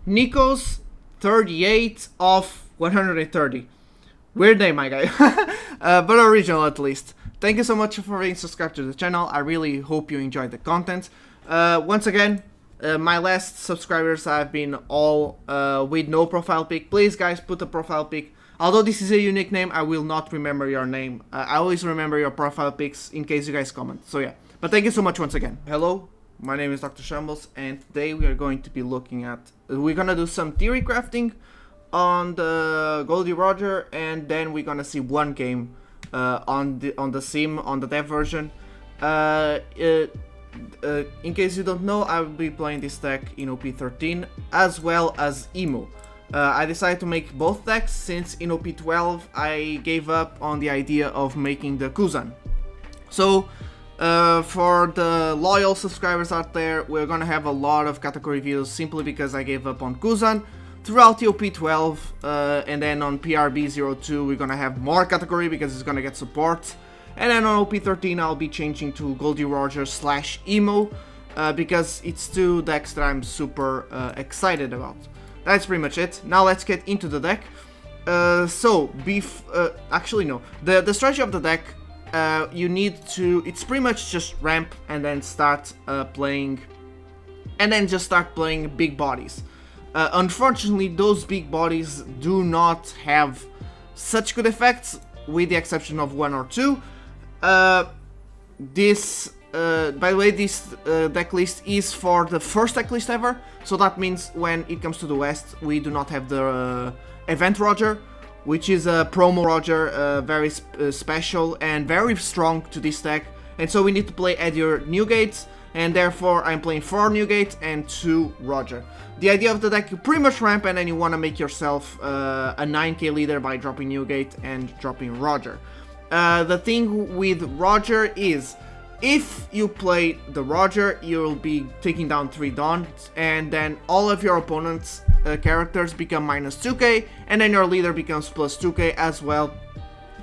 Nikos 38 of 130. Weird name, my guy. But original at least. Thank you so much for being subscribed to the channel. I really hope you enjoyed the content. Once again, my last subscribers have been all with no profile pic. Please, guys, put a profile pic. Although this is a unique name, I will not remember your name. I always remember your profile pics in case you guys comment. So yeah, but thank you so much once again. Hello, my name is Dr. Shambles, and today we are going to be looking at... we're gonna do some theory crafting on the Goldie Roger, and then we're gonna see one game on the sim, on the dev version. In case you don't know, I will be playing this deck in OP13 as well as Emo. I decided to make both decks since in OP12 I gave up on the idea of making the Kuzan. So for the loyal subscribers out there, we're gonna have a lot of category videos simply because I gave up on Kuzan throughout the OP12, and then on PRB02 we're gonna have more category because it's gonna get support. And then on OP13 I'll be changing to Goldie Roger / Emo because it's two decks that I'm super excited about. That's pretty much it. Now let's get into the deck. Actually no, the strategy of the deck, you need to, it's pretty much just ramp and then start playing big bodies. Unfortunately, those big bodies do not have such good effects, with the exception of one or two. By the way, this deck list is for the first deck list ever, so that means when it comes to the West, we do not have the Event Roger, which is a promo Roger, very special and very strong to this deck, and so we need to play at your Newgate, and therefore I'm playing 4 Newgate and 2 Roger. The idea of the deck, you pretty much ramp and then you want to make yourself a 9k leader by dropping Newgate and dropping Roger. The thing with Roger is, if you play the Roger, you'll be taking down 3 Dons, and then all of your opponent's characters become minus 2k, and then your leader becomes plus 2k, as well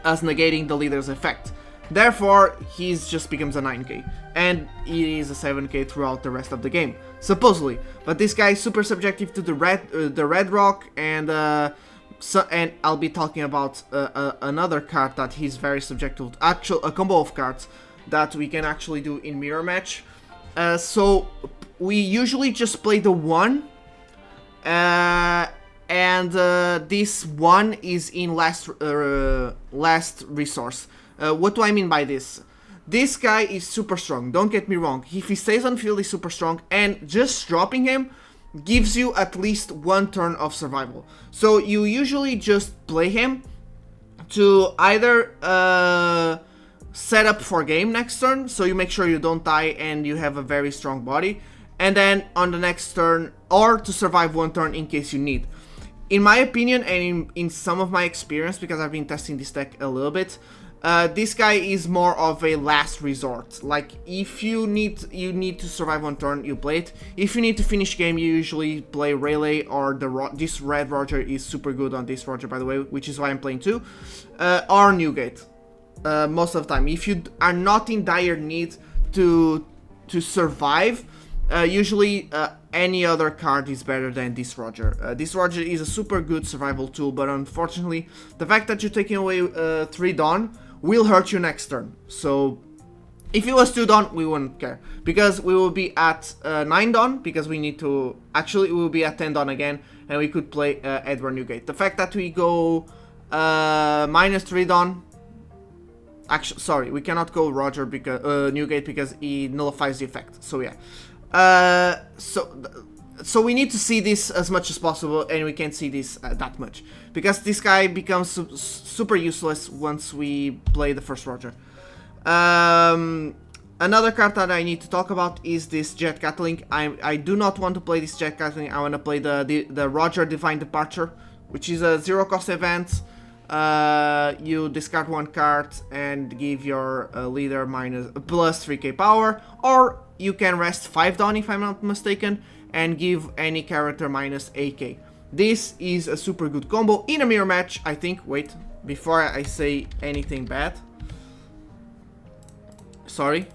as negating the leader's effect. Therefore, he just becomes a 9k, and he is a 7k throughout the rest of the game, supposedly. But this guy is super subjective to the red rock, and I'll be talking about another card that he's very subjective to, a combo of cards that we can actually do in mirror match. So we usually just play the 1, and this 1 is in last resource. What do I mean by this? This guy is super strong, don't get me wrong. If he stays on field, he's super strong, and just dropping him gives you at least 1 turn of survival. So you usually just play him to either set up for game next turn, so you make sure you don't die and you have a very strong body, and then on the next turn, or to survive 1 turn in case you need. In my opinion, and in some of my experience, because I've been testing this deck a little bit, this guy is more of a last resort. Like, if you need to survive 1 turn, you play it. If you need to finish game, you usually play Rayleigh, or this red Roger is super good on this Roger, by the way, which is why I'm playing 2, or Newgate. Most of the time, if you are not in dire need to survive, usually any other card is better than this Roger. This Roger is a super good survival tool, but unfortunately, the fact that you're taking away 3 Dawn will hurt you next turn. So if it was 2 Dawn, we wouldn't care, because we will be at 9 Dawn, because we need to, actually we will be at 10 Dawn again, and we could play Edward Newgate. The fact that we go minus 3 Dawn, actually, sorry, we cannot go Roger because Newgate, because he nullifies the effect. So yeah, so we need to see this as much as possible, and we can't see this that much, because this guy becomes super useless once we play the first Roger. Another card that I need to talk about is this Jet Gatling. I do not want to play this Jet Gatling. I want to play the Roger Divine Departure, which is a 0 cost event. You discard 1 card and give your leader plus 3k power, or you can rest 5 Dawn, if I'm not mistaken, and give any character minus 8k. This is a super good combo in a mirror match, I think. Wait, before I say anything bad. Sorry.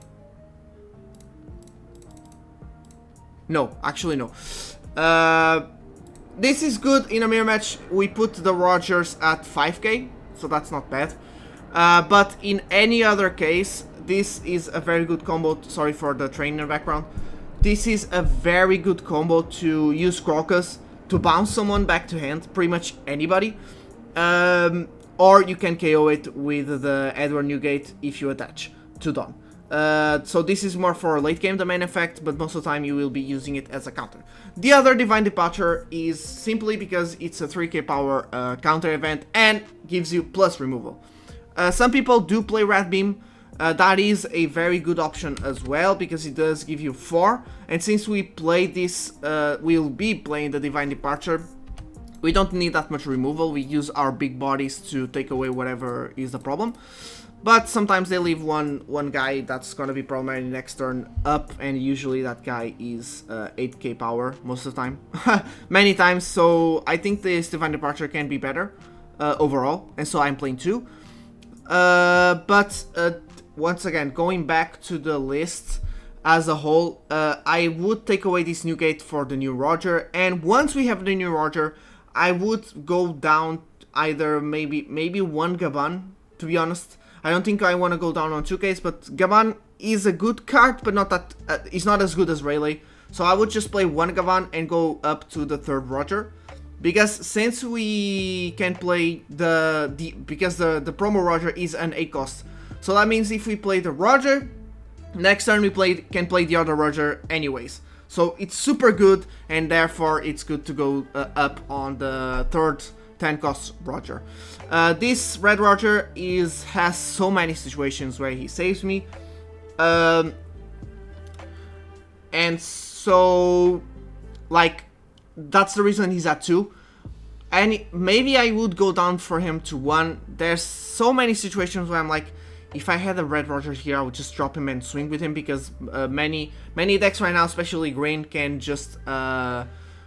No, actually no. this is good in a mirror match. We put the Rogers at 5k, so that's not bad. But in any other case, this is a very good combo. Sorry for the train in the background. This is a very good combo to use Crocus to bounce someone back to hand, pretty much anybody. Or you can KO it with the Edward Newgate if you attach to Dawn. So this is more for late game, the main effect, but most of the time you will be using it as a counter. The other Divine Departure is simply because it's a 3k power counter event and gives you plus removal. Some people do play Red Beam. That is a very good option as well, because it does give you 4. And since we play this, we'll be playing the Divine Departure, we don't need that much removal. We use our big bodies to take away whatever is the problem. But sometimes they leave one guy that's gonna be problematic next turn up, and usually that guy is 8k power most of the time. Many times, so I think this Divine Departure can be better overall, and so I'm playing 2. But once again, going back to the list as a whole, I would take away this Newgate for the new Roger, and once we have the new Roger, I would go down either maybe one Gaban, to be honest. I don't think I want to go down on 2Ks, but Gaban is a good card, but not that it's not as good as Rayleigh. So I would just play one Gaban and go up to the third Roger, because since we can play because the promo Roger is an 8 cost. So that means if we play the Roger, next turn we can play the other Roger anyways. So it's super good, and therefore it's good to go up on the third 10 cost Roger. This red Roger has so many situations where he saves me. And so, like, that's the reason he's at 2. And maybe I would go down for him to 1. There's so many situations where I'm like, if I had a red Roger here, I would just drop him and swing with him, because many decks right now, especially green, can just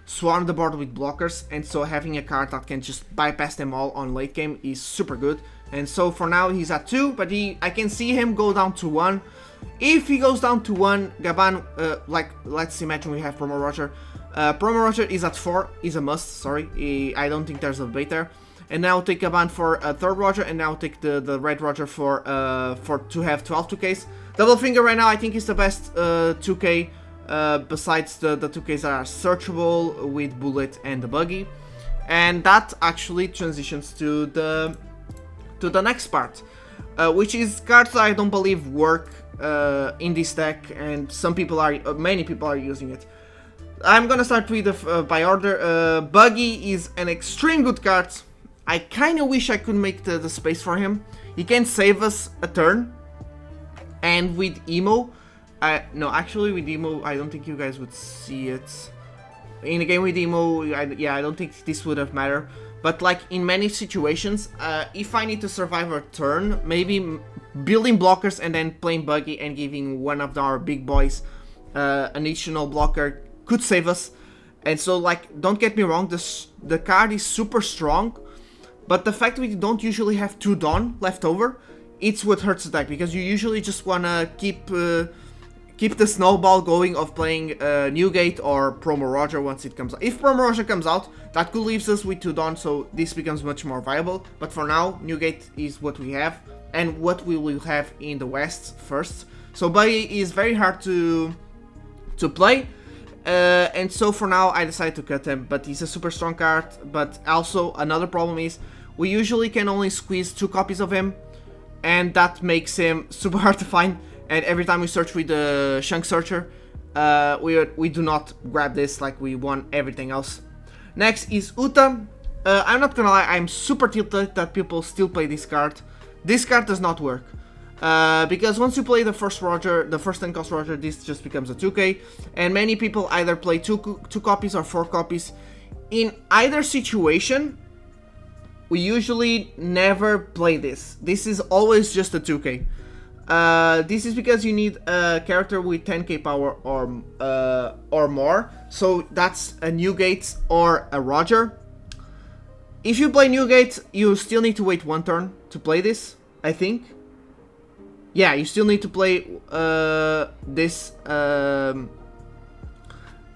swarm the board with blockers, and so having a card that can just bypass them all on late game is super good. And so for now he's at 2, but I can see him go down to 1. If he goes down to 1, Gaban, like, let's imagine we have Promo Roger. Promo Roger is at 4, is a must, sorry, I don't think there's a debate there. And now take Gaban for a third Roger, and now take the red Roger for to have 12 2Ks. Double Finger right now I think is the best 2K, besides the 2Ks that are searchable with Bullet and the Buggy. And that actually transitions to the next part, which is cards that I don't believe work in this deck, and many people are using it. I'm gonna start with by order. Buggy is an extreme good card. I kinda wish I could make the space for him. He can save us a turn, and with Emo, no, actually with Emo, I don't think you guys would see it. In a game with Emo, yeah, I don't think this would have mattered. But like in many situations, if I need to survive a turn, maybe building blockers and then playing Buggy and giving one of our big boys an additional blocker could save us. And so, like, don't get me wrong, the card is super strong, but the fact we don't usually have 2 Dawn left over, it's what hurts the deck, because you usually just wanna keep the snowball going of playing Newgate or Promo Roger once it comes out. If Promo Roger comes out, that could leave us with 2 Dawn, so this becomes much more viable. But for now, Newgate is what we have, and what we will have in the West first. So Buggy is very hard to play. And so for now I decided to cut him, but he's a super strong card. But also another problem is we usually can only squeeze 2 copies of him, and that makes him super hard to find. And every time we search with the Shunk Searcher, we do not grab this, like we want everything else. Next is Uta. I'm not gonna lie, I'm super tilted that people still play this card. This card does not work. Because once you play the first Roger, the first 10 cost Roger, this just becomes a 2K, and many people either play 2 copies or 4 copies. In either situation, we usually never play this. This is always just a 2K. This is because you need a character with 10k power or more, so that's a Newgate or a Roger. If you play Newgate, you still need to wait 1 turn to play this, I think. Yeah, you still need to play this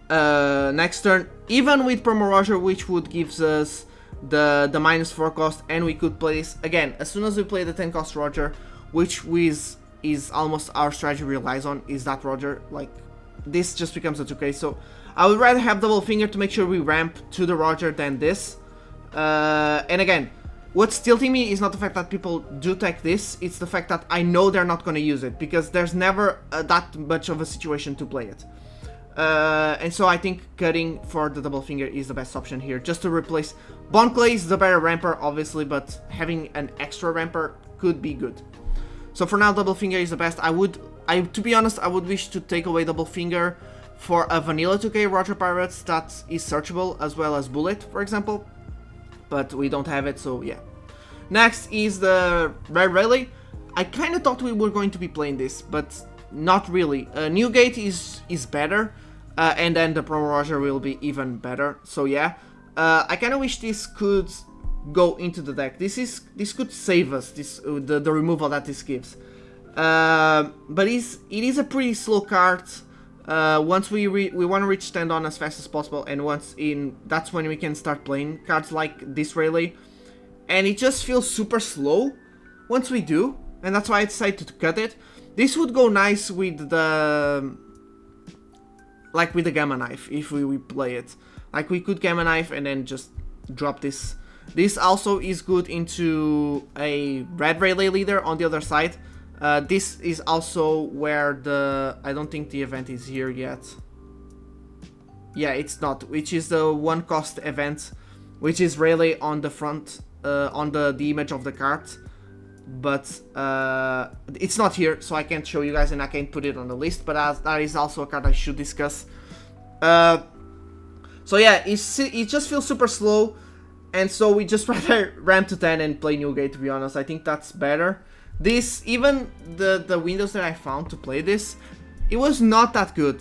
next turn even with Promo Roger, which would gives us the -4 cost, and we could play this again as soon as we play the 10 cost Roger, which is almost our strategy relies on, is that Roger. Like, this just becomes a 2k, so I would rather have double finger to make sure we ramp to the Roger than this. And again, what's tilting me is not the fact that people do take this, it's the fact that I know they're not going to use it, because there's never that much of a situation to play it. And so I think cutting for the double finger is the best option here, just to replace... Bond Clay is the better ramper, obviously, but having an extra ramper could be good. So for now, double finger is the best. To be honest, I would wish to take away double finger for a vanilla 2k Roger Pirates that is searchable, as well as Bullet, for example. But we don't have it, so yeah. Next is the Red Rally. I kind of thought we were going to be playing this, but not really. Newgate is better, and then the Promo Roger will be even better, so yeah. I kind of wish this could go into the deck. This could save us, the removal that this gives. But it is a pretty slow card. Once we want to reach stand on as fast as possible, and that's when we can start playing cards like this Rayleigh. And it just feels super slow once we do, and that's why I decided to cut it. This would go nice with the Gamma Knife if we play it. Like, we could Gamma Knife and then just drop this. This also is good into a Red Rayleigh leader on the other side. This is also where I don't think the event is here yet. Yeah, it's not, which is the 1 cost event, which is Rayleigh on the front, on the image of the card. But it's not here, so I can't show you guys and I can't put it on the list, but that is also a card I should discuss. So yeah, it just feels super slow, and so we just rather ramp to 10 and play Newgate, to be honest. I think that's better. Even the windows that I found to play this, it was not that good.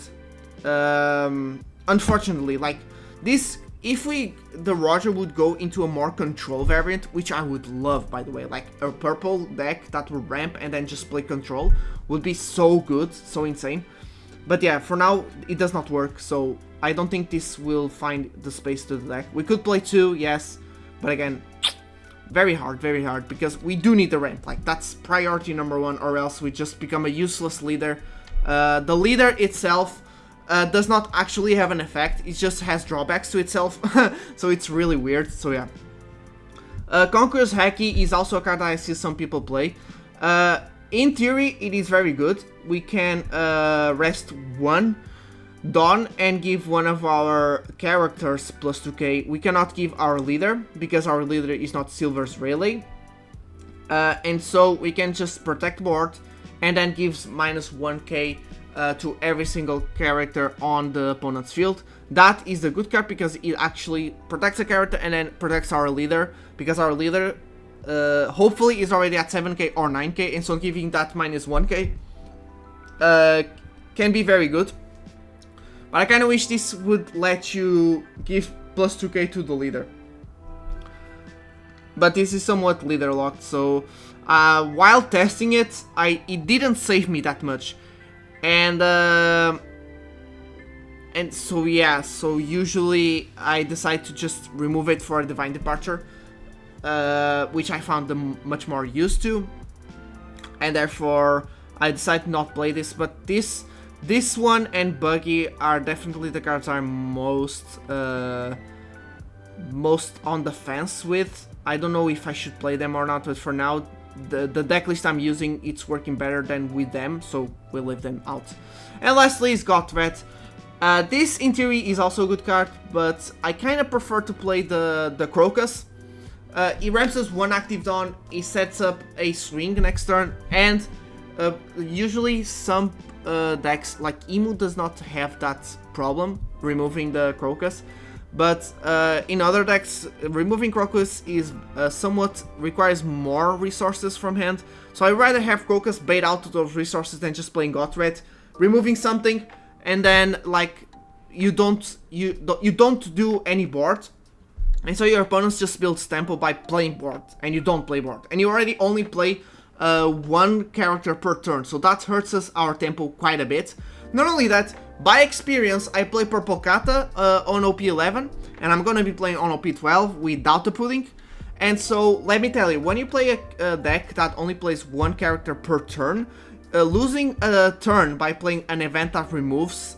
Unfortunately, like, this, if the Roger would go into a more control variant, which I would love, by the way, like a purple deck that would ramp and then just play control, would be so good, so insane. But yeah, for now, it does not work, so I don't think this will find the space to the deck. We could play 2, yes, but again, very hard, because we do need the ramp. Like, that's priority number 1, or else we just become a useless leader. The leader itself does not actually have an effect, it just has drawbacks to itself, so it's really weird, so yeah. Conqueror's Hacky is also a card that I see some people play. In theory, it is very good. We can rest 1 Dawn and give one of our characters plus 2k. We cannot give our leader, because our leader is not Silver's Rayleigh. And so we can just protect board, and then gives -1k to every single character on the opponent's field. That is the good card, because it actually protects a character and then protects our leader, because our leader hopefully is already at 7k or 9k, and so giving that -1k can be very good. But I kind of wish this would let you give plus 2k to the leader. But this is somewhat leader locked, so while testing it, it didn't save me that much. And so yeah, so usually I decide to just remove it for a Divine Departure, which I found them much more used to, and therefore I decided to not play this. But this one and Buggy are definitely the cards I'm most on the fence with. I don't know if I should play them or not, but for now, the deck list I'm using, it's working better than with them, so we'll leave them out. And lastly is Gothret. This in theory is also a good card, but I kind of prefer to play the Crocus. He ramps us 1 active Dawn, he sets up a swing next turn, and usually some decks like Emu does not have that problem removing the Crocus, but in other decks removing Crocus is somewhat requires more resources from hand, so I'd rather have Crocus bait out those resources than just playing Gothret, removing something, and then like you don't do any board, and so your opponents just build Stampo by playing board, and you don't play board, and you already only play one character per turn, so that hurts us our tempo quite a bit. Not only that, by experience, I play Purple Kata on OP 11, and I'm gonna be playing on OP 12 without the pudding. And so, let me tell you, when you play a deck that only plays one character per turn, losing a turn by playing an event that removes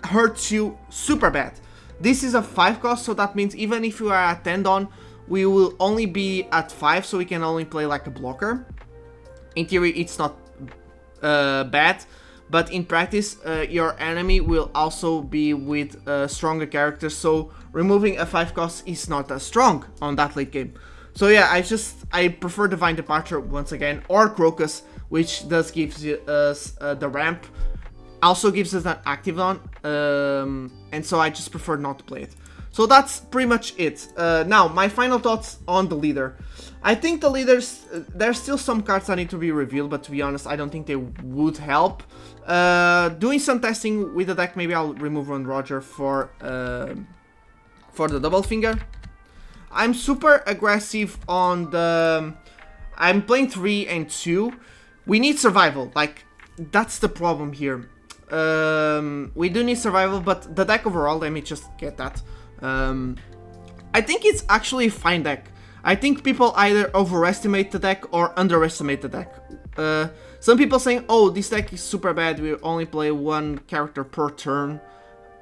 hurts you super bad. This is a 5 cost, so that means even if you are at 10 down, we will only be at 5, so we can only play like a blocker. In theory, it's not bad, but in practice, your enemy will also be with stronger characters, so removing a 5 cost is not as strong on that late game. So yeah, I prefer Divine Departure once again, or Crocus, which does gives us the ramp, also gives us an active on, and so I just prefer not to play it. So that's pretty much it. Now, my final thoughts on the leader. I think the leaders, there's still some cards that need to be revealed, but to be honest, I don't think they would help. Doing some testing with the deck, maybe I'll remove Ron Roger for the double finger. I'm super aggressive on the... I'm playing 3 and 2. We need survival, like, that's the problem here. We do need survival, but the deck overall, let me just get that. I think it's actually a fine deck. I think people either overestimate the deck or underestimate the deck. Some people saying, oh, this deck is super bad, we only play one character per turn.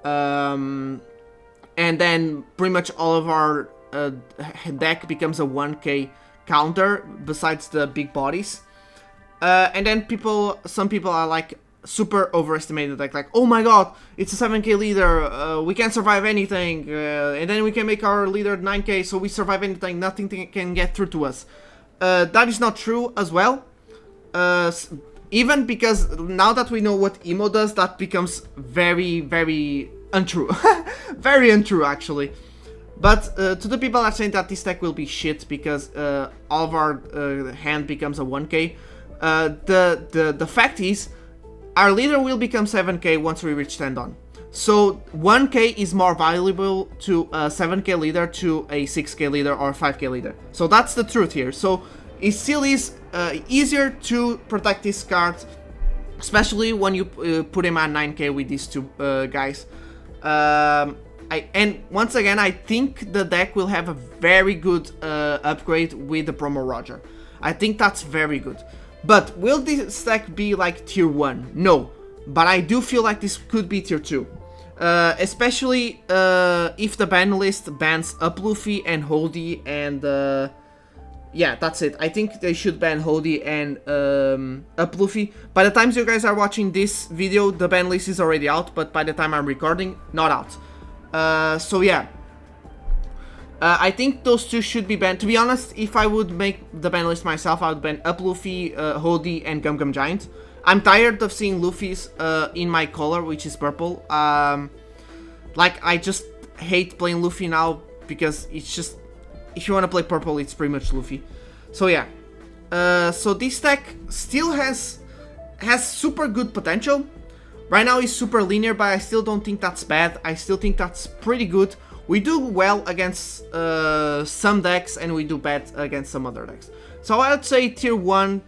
And then pretty much all of our deck becomes a 1k counter besides the big bodies. And then some people are like super overestimated, like oh my god, it's a 7k leader, we can't survive anything, and then we can make our leader 9k, so we survive anything, nothing can get through to us. That is not true as well, even because now that we know what Emo does, that becomes very, very untrue. Very untrue, actually. But to the people that are saying that this deck will be shit because all of our hand becomes a 1k, the fact is, our leader will become 7k once we reach 10 on. So 1k is more valuable to a 7k leader to a 6k leader or 5k leader. So that's the truth here. So it still is easier to protect this card, especially when you put him at 9k with these two guys. And once again, I think the deck will have a very good upgrade with the promo Roger. I think that's very good. But will this deck be like tier 1? No. But I do feel like this could be tier 2. Especially if the ban list bans Up Luffy and Holdy and... yeah, that's it. I think they should ban Holdy and Up Luffy. By the time you guys are watching this video, the ban list is already out. But by the time I'm recording, not out. So yeah. I think those two should be banned. To be honest, if I would make the ban list myself, I would ban Up Luffy, Holdy, and Gum Gum Giant. I'm tired of seeing Luffy's in my color, which is purple. Like, I just hate playing Luffy now, because it's just... If you want to play purple, it's pretty much Luffy. So yeah. So this deck still has super good potential. Right now it's super linear, but I still don't think that's bad. I still think that's pretty good. We do well against some decks, and we do bad against some other decks. So I would say tier 1,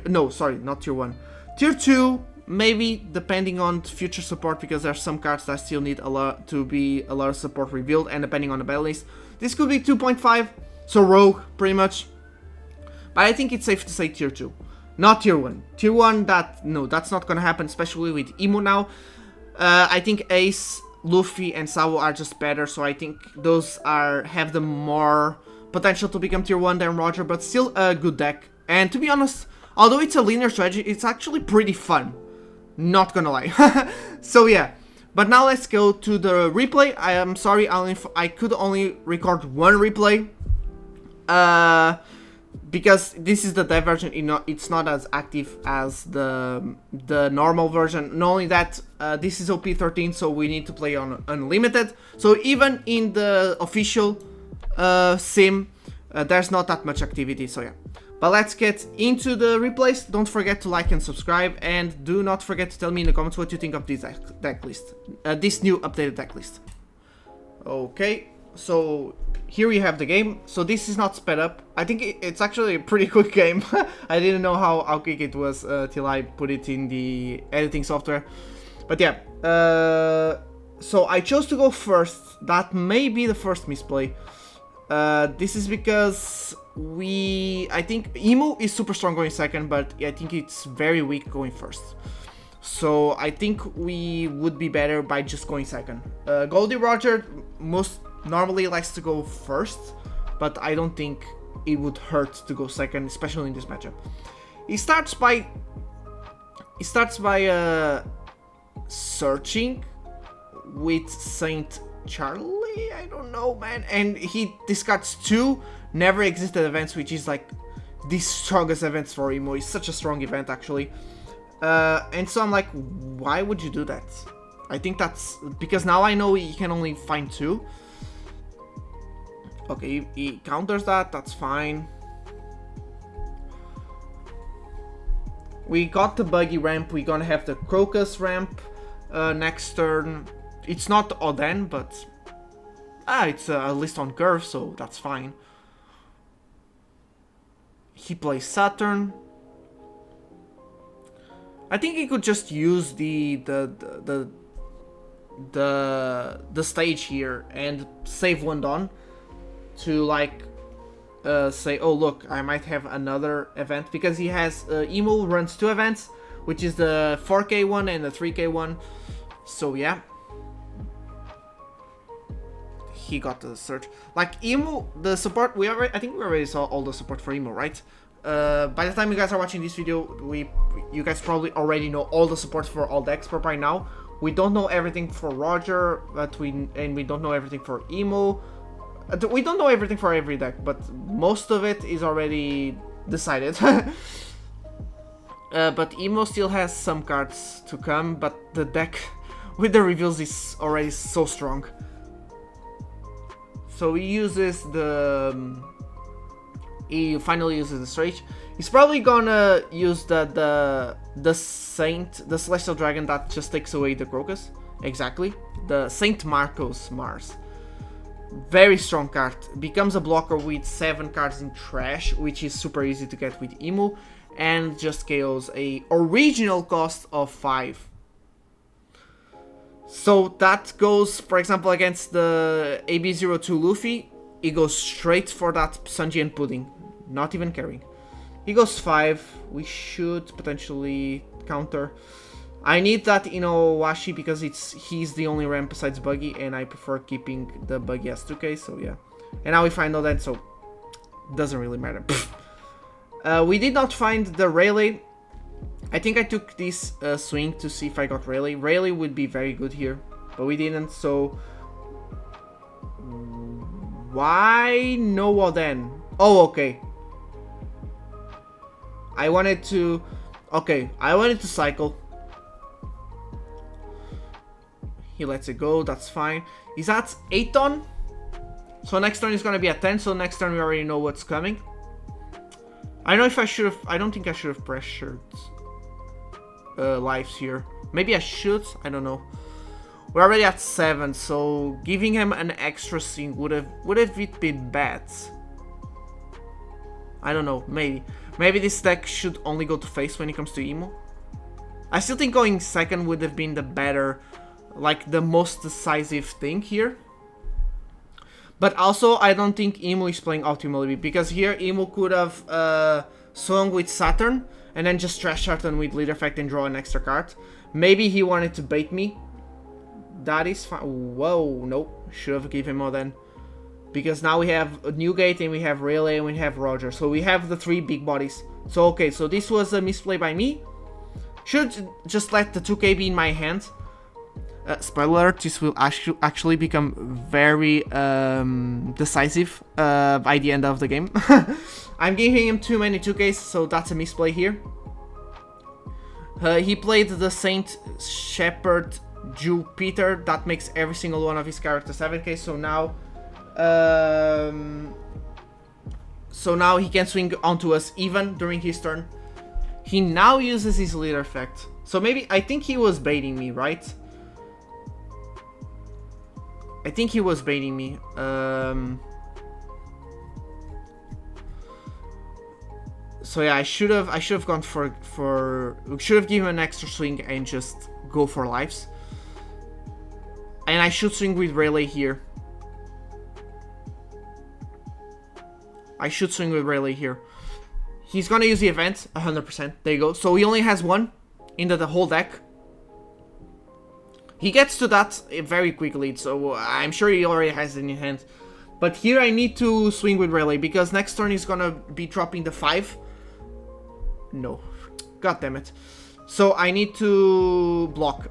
no, sorry, not tier 1. Tier 2, maybe, depending on future support, because there are some cards that still need a lot of support revealed, and depending on the battle list. This could be 2.5, so rogue, pretty much. But I think it's safe to say tier 2, not tier 1. Tier 1, no, that's not gonna happen, especially with Emo now. I think Ace, Luffy, and Sabo are just better, so I think those have the more potential to become tier 1 than Roger, but still a good deck. And to be honest, although it's a linear strategy, it's actually pretty fun. Not gonna lie. So yeah. But now let's go to the replay. I am sorry, I could only record one replay. Because this is the dev version, it's not as active as the normal version. Not only that, this is OP 13, so we need to play on unlimited. So even in the official sim, there's not that much activity, so yeah. But let's get into the replays. Don't forget to like and subscribe, and do not forget to tell me in the comments what you think of this deck list, this new updated deck list. Okay, so here we have the game. So this is not sped up. I think it's actually a pretty quick game. I didn't know how quick it was till I put it in the editing software. But yeah, so I chose to go first. That may be the first misplay. This is because I think Emo is super strong going second, but I think it's very weak going first. So I think we would be better by just going second. Goldie Roger most normally likes to go first, but I don't think it would hurt to go second, especially in this matchup. He starts by searching with Saint Charlie, I don't know, man, and he discards 2 never existed events, which is like the strongest events for Emo. It's such a strong event, actually. And so I'm like, why would you do that? I think that's because now I know he can only find 2. Okay, he counters that, that's fine. We got the buggy ramp, we're gonna have the Crocus ramp next turn. It's not Oden, but it's at least on curve, so that's fine. He plays Saturn. I think he could just use the stage here and save 1 Dawn to like say, oh look, I might have another event, because he has Emo runs 2 events, which is the 4K one and the 3K one. So yeah, he got the search. Like Emo, the support I think we already saw all the support for Emo, right? By the time you guys are watching this video, you guys probably already know all the support for all decks. But right now, we don't know everything for Roger, but we don't know everything for Emo. We don't know everything for every deck, but most of it is already decided. But Emo still has some cards to come, but the deck with the reveals is already so strong. So he uses he finally uses the Strage. He's probably gonna use the Celestial Dragon that just takes away the Crocus. Exactly. The Saint Marcos Mars. Very strong card. Becomes a blocker with 7 cards in trash, which is super easy to get with Emo, and just KOs a original cost of 5. So that goes, for example, against the AB02 Luffy. He goes straight for that Sanji and Pudding, not even caring. He goes 5. We should potentially counter. I need that Inowashi because he's the only ramp besides Buggy, and I prefer keeping the Buggy as 2K, so yeah. And now we find all that, so doesn't really matter. We did not find the Rayleigh. I think I took this swing to see if I got Rayleigh. Rayleigh would be very good here, but we didn't, so... Why no Oden? Oh, okay. I wanted to cycle. He lets it go, that's fine. He's at 8 on. So next turn is gonna be at 10, so next turn we already know what's coming. I don't know if I should have, I don't think I should have pressured lives here. Maybe I should, I don't know. We're already at 7, so giving him an extra thing would have it been bad? I don't know, maybe. Maybe this deck should only go to face when it comes to Emo. I still think going second would have been the better, like the most decisive thing here. But also, I don't think Emo is playing optimally, because here Emo could have swung with Saturn and then just trash Saturn with Leader Effect and draw an extra card. Maybe he wanted to bait me. That is fine. Whoa, nope. Should have given him more then. Because now we have a Newgate and we have Rayleigh and we have Roger. So we have the 3 big bodies. So okay, so this was a misplay by me. Should just let the 2K be in my hands. Spoiler alert, this will actually become very decisive by the end of the game. I'm giving him too many 2Ks, so that's a misplay here. He played the Saint Shepherd Jupiter. That makes every single one of his characters 7K, so now he can swing onto us even during his turn. He now uses his Leader Effect. So maybe, I think he was baiting me, right? I think he was baiting me. So yeah, I should have gone should have given an extra swing and just go for lives. And I should swing with Rayleigh here. I should swing with Rayleigh here. He's gonna use the event, 100%. There you go. So he only has one in the whole deck. He gets to that very quickly, so I'm sure he already has it in hand. But here I need to swing with Rayleigh, because next turn he's gonna be dropping the 5. No. God damn it. So I need to block.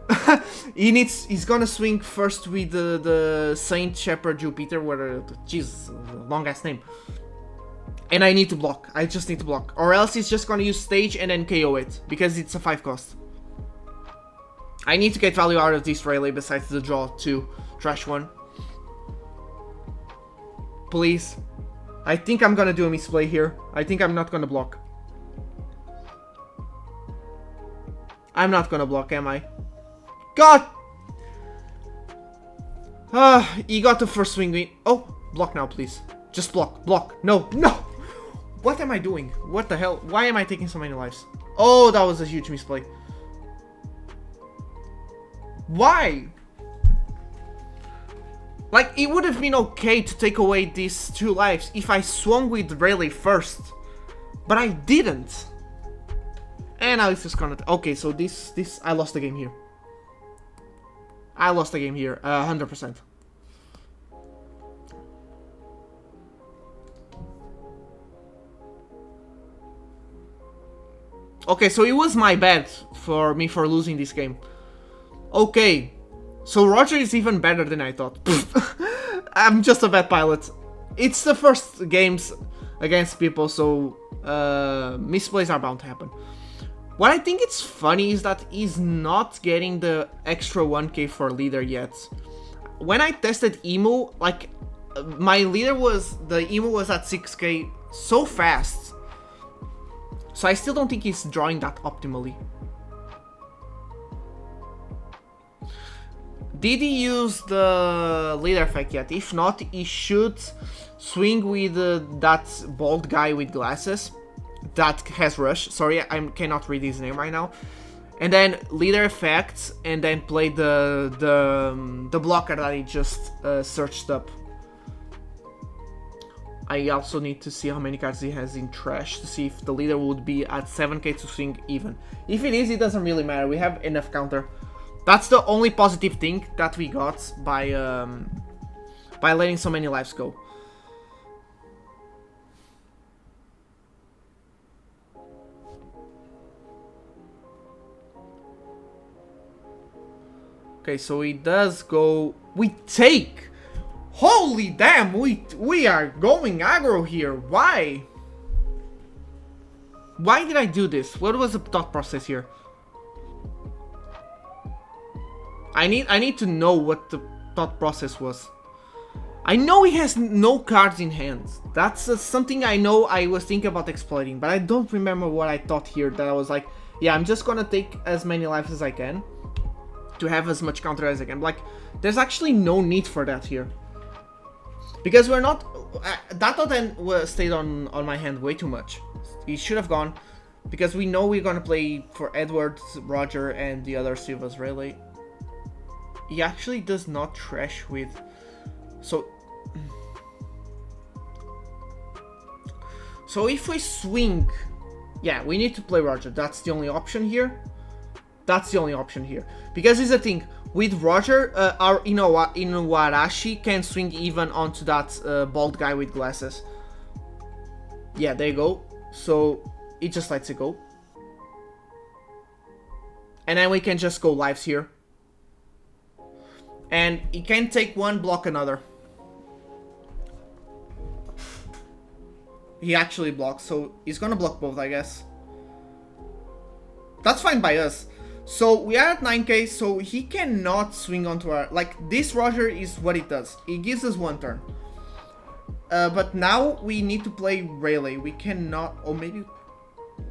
He's gonna swing first with the Saint Shepherd Jupiter, where Jesus, long ass name. And I need to block. I just need to block. Or else he's just gonna use stage and then KO it, because it's a 5 cost. I need to get value out of this Rayleigh besides the draw to trash one. Please. I think I'm gonna do a misplay here. I think I'm not gonna block. I'm not gonna block, am I? God! He got the first swing win. Oh, block now, please. Just block. Block. No, no! What am I doing? What the hell? Why am I taking so many lives? Oh, that was a huge misplay. Why? Like, it would have been okay to take away these 2 lives if I swung with Rayleigh first. But I didn't. And now it's just gonna... Okay, so this... I lost the game here. I lost the game here, 100%. Okay, so it was my bad for me for losing this game. Okay, so Roger is even better than I thought. I'm just a bad pilot. It's the first games against people, so misplays are bound to happen. What I think it's funny is that he's not getting the extra 1k for leader yet. When I tested Emu, like, my leader was... The Emu was at 6k so fast. So I still don't think he's drawing that optimally. Did he use the leader effect yet? If not, he should swing with that bald guy with glasses that has rush. Sorry, I cannot read his name right now. And then leader effect, and then play the blocker that he just searched up. I also need to see how many cards he has in trash to see if the leader would be at 7k to swing even. If it is, it doesn't really matter. We have enough counter. That's the only positive thing that we got by letting so many lives go. Okay, so he does go... We take! Holy damn, we are going aggro here. Why? Why did I do this? What was the thought process here? I need to know what the thought process was. I know he has no cards in hand. That's something I know I was thinking about exploiting, but I don't remember what I thought here. That I was like, yeah, I'm just gonna take as many lives as I can to have as much counter as I can. Like, there's actually no need for that here. Because we're not... that then stayed on my hand way too much. He should have gone. Because we know we're gonna play for Edward, Roger, and the other Silva's Rayleigh. He actually does not trash with... So if we swing... Yeah, we need to play Roger. That's the only option here. That's the only option here. Because here's the thing. With Roger, our Inuarashi can swing even onto that bald guy with glasses. Yeah, there you go. So it just lets it go. And then we can just go lives here. And he can take one, block another. He actually blocks, so he's gonna block both, I guess. That's fine by us. So we are at 9k, so he cannot swing onto our... Like, this Roger is what it does. It gives us one turn. But now we need to play Rayleigh. We cannot... Or maybe...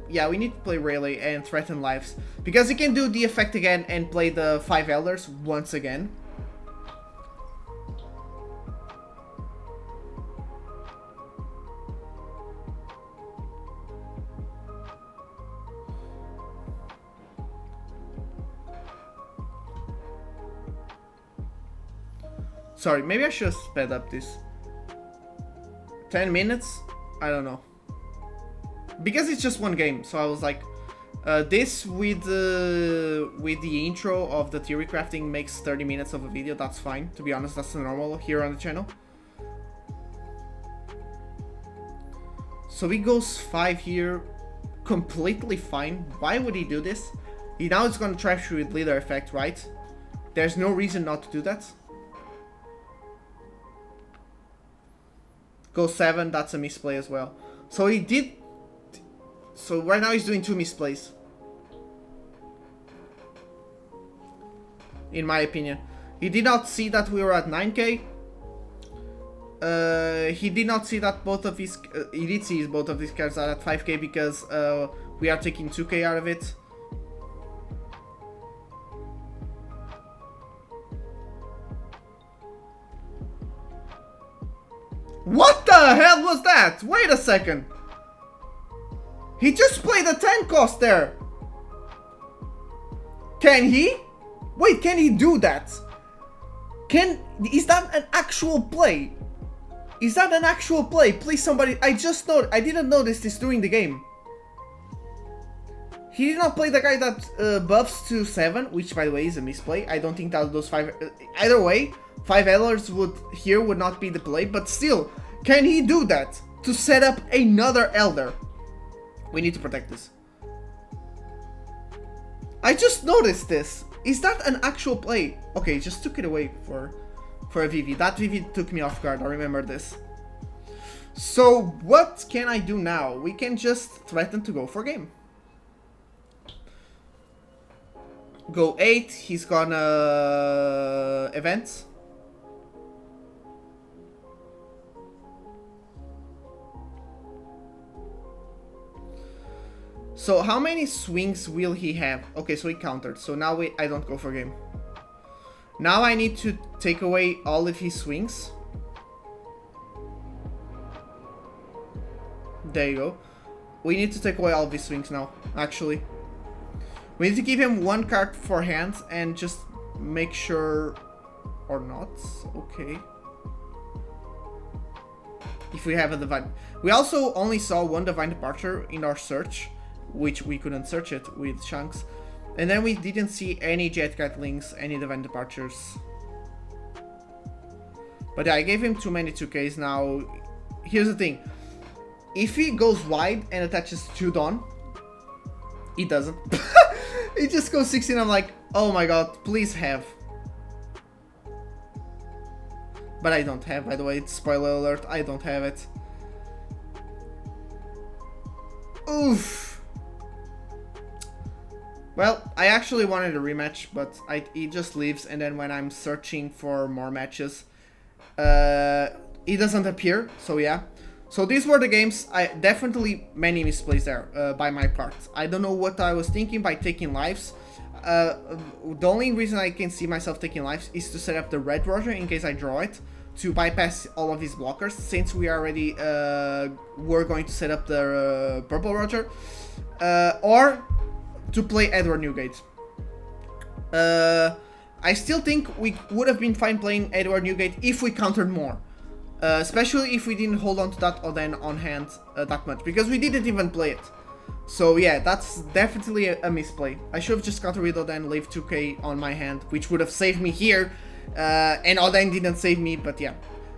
Yeah, we need to play Rayleigh and threaten lives. Because he can do the effect again and play the 5 Elders once again. Sorry, maybe I should have sped up this. 10 minutes? I don't know. Because it's just one game, so I was like, this with the intro of the theory crafting makes 30 minutes of a video. That's fine. To be honest, that's normal here on the channel. So he goes 5 here, completely fine. Why would he do this? Now it's gonna trash with leader effect, right? There's no reason not to do that. Go 7, that's a misplay as well. So he did. So right now he's doing 2 misplays. In my opinion. He did not see that we were at 9k. He did not see that both of his... he did see both of these cards are at 5k because we are taking 2k out of it. What the hell was that? Wait a second. He just played a 10 cost there. Can he? Wait, can he do that? Is that an actual play? Is that an actual play? Please somebody, I didn't notice this during the game. He did not play the guy that buffs to 7, which by the way is a misplay. I don't think that those 5, either way, 5 Elders would not be the play, but still, can he do that to set up another Elder? We need to protect this. I just noticed this. Is that an actual play? Okay, just took it away for a VV. That VV took me off guard, I remember this. So, what can I do now? We can just threaten to go for game. Go 8, he's gonna... events. So how many swings will he have? Okay, so he countered. So now I don't go for game. Now I need to take away all of his swings. There you go. We need to take away all of his swings now, actually. We need to give him 1 card for hand and just make sure... or not. Okay. If we have a divine... We also only saw 1 divine departure in our search, which we couldn't search it with chunks. And then we didn't see any jet gatlings, any divine departures. But yeah, I gave him too many 2Ks now. Here's the thing. If he goes wide and attaches 2 Dawn, he doesn't. He just goes 16. I'm like, oh my god, please have. But I don't have, by the way. Spoiler alert, I don't have it. Oof. Well, I actually wanted a rematch, but he just leaves, and then when I'm searching for more matches, he doesn't appear, so yeah. So these were the games. I definitely many misplays there by my part. I don't know what I was thinking by taking lives. The only reason I can see myself taking lives is to set up the red Roger in case I draw it, to bypass all of his blockers, since we already were going to set up the purple Roger, or to Play Edward Newgate. I still think we would have been fine playing Edward Newgate if we countered more. Especially if we didn't hold on to that Oden on hand that much, because we didn't even play it. So yeah, that's definitely a misplay. I should have just countered with Oden, leave 2k on my hand, which would have saved me here. And Oden didn't save me, but yeah.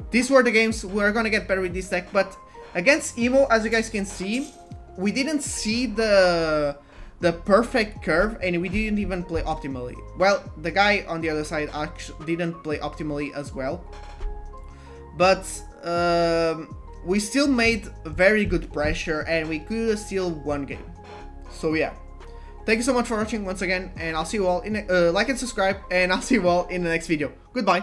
These were the games. We're gonna get better with this deck, but against Emo, as you guys can see, we didn't see the perfect curve, and we didn't even play optimally. Well, the guy on the other side actually didn't play optimally as well. But we still made very good pressure, and we could have still won game. So yeah, thank you so much for watching once again, and I'll see you all in like and subscribe, and I'll see you all in the next video. Goodbye.